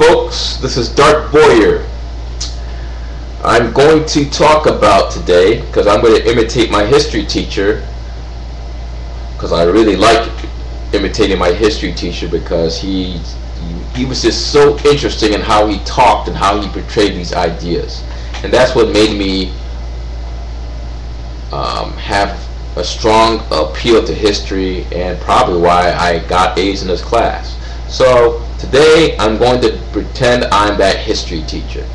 folks, this is Dark Boyer. I'm going to talk about today, because I'm going to imitate my history teacher, because I really like imitating my history teacher, because he was just so interesting in how he talked and how he portrayed these ideas, and that's what made me have a strong appeal to history, and probably why I got A's in this class. So today I'm going to pretend I'm that history teacher.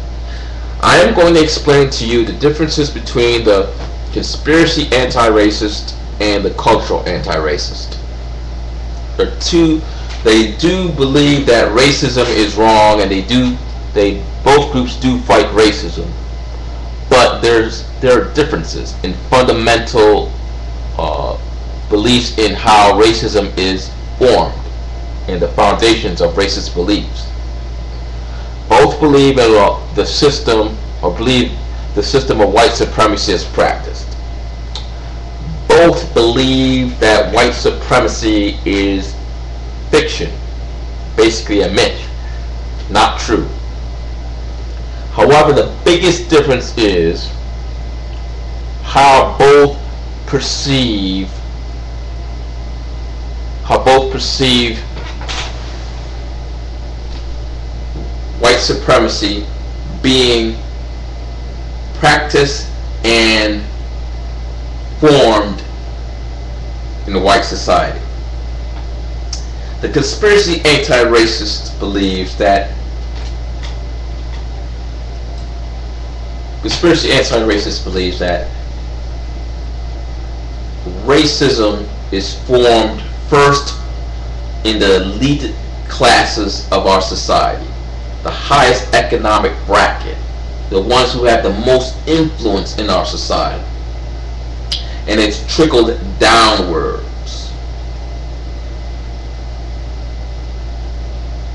I am going to explain to you the differences between the conspiracy anti-racist and the cultural anti-racist. They do believe that racism is wrong, and both groups do fight racism, but there are differences in fundamental beliefs in how racism is formed and the foundations of racist beliefs. Both believe in the system, or believe the system of white supremacy is practiced. Both believe that white supremacy is fiction, basically a myth, not true. However, the biggest difference is how both perceive white supremacy being practiced and formed in the white society. The conspiracy anti-racist believes that racism is formed first in the elite classes of our society, the highest economic bracket, the ones who have the most influence in our society, and it's trickled downwards.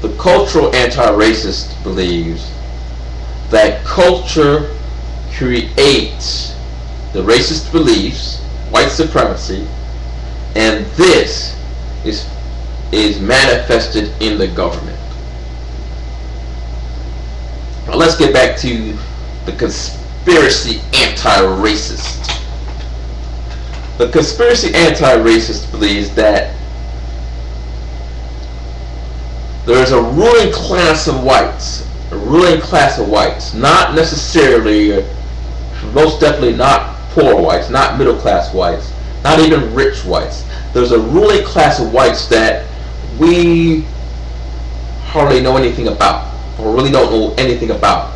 The cultural anti-racist believes that culture creates the racist beliefs, white supremacy, and this is manifested in the government. Now let's get back to the conspiracy anti-racist. The conspiracy anti-racist believes that there is a ruling class of whites, not necessarily, most definitely not poor whites, not middle class whites, not even rich whites. There's a ruling class of whites that we hardly know anything about, or really don't know anything about,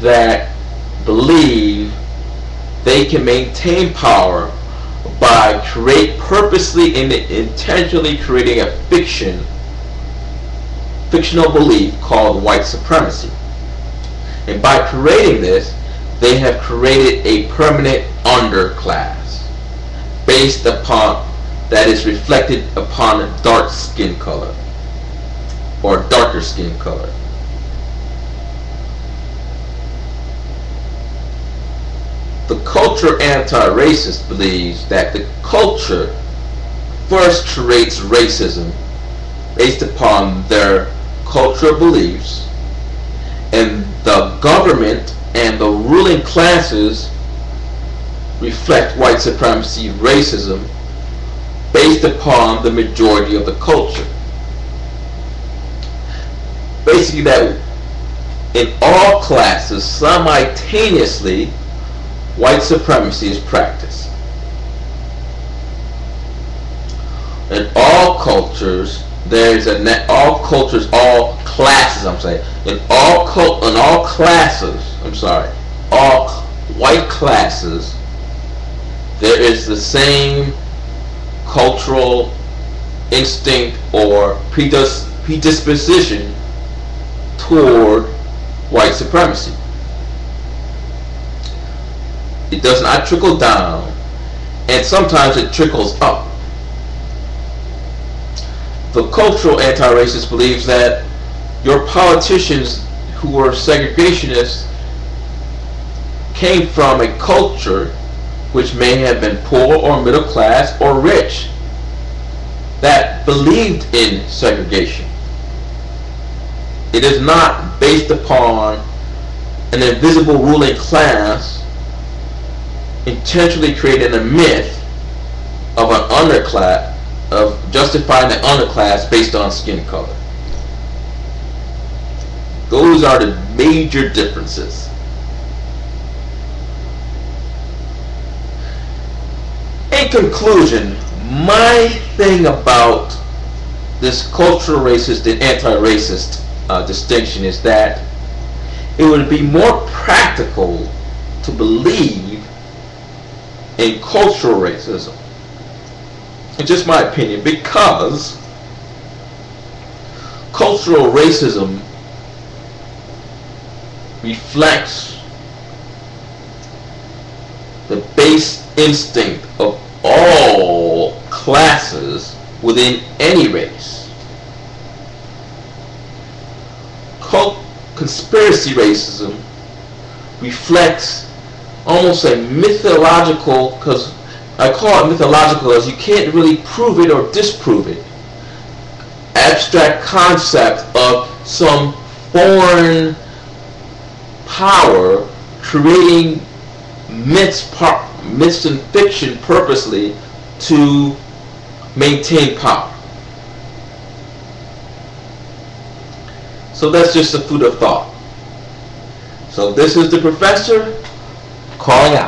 that believe they can maintain power by purposely and intentionally creating a fictional belief called white supremacy. And by creating this, they have created a permanent underclass that is reflected upon dark skin color or darker skin color. The culture anti-racist believes that the culture first creates racism based upon their cultural beliefs, and the government and the ruling classes reflect white supremacy, racism, based upon the majority of the culture. Basically, that in all classes, simultaneously, white supremacy is practiced. In all cultures, all white classes, there is the same cultural instinct or predisposition toward white supremacy. It does not trickle down, and sometimes it trickles up. The cultural anti-racist believes that your politicians who are segregationists came from a culture which may have been poor or middle class or rich, that believed in segregation. It is not based upon an invisible ruling class intentionally creating a myth of an underclass, of justifying the underclass based on skin color. Those are the major differences. In conclusion, my thing about this cultural racist and anti-racist distinction is that it would be more practical to believe in cultural racism. It's just my opinion, because cultural racism reflects the base instinct of all classes within any race. Conspiracy racism reflects almost a mythological, because I call it mythological as you can't really prove it or disprove it, abstract concept of some foreign power creating myths and fiction purposely to maintain power. So that's just a food of thought. So this is the professor calling out.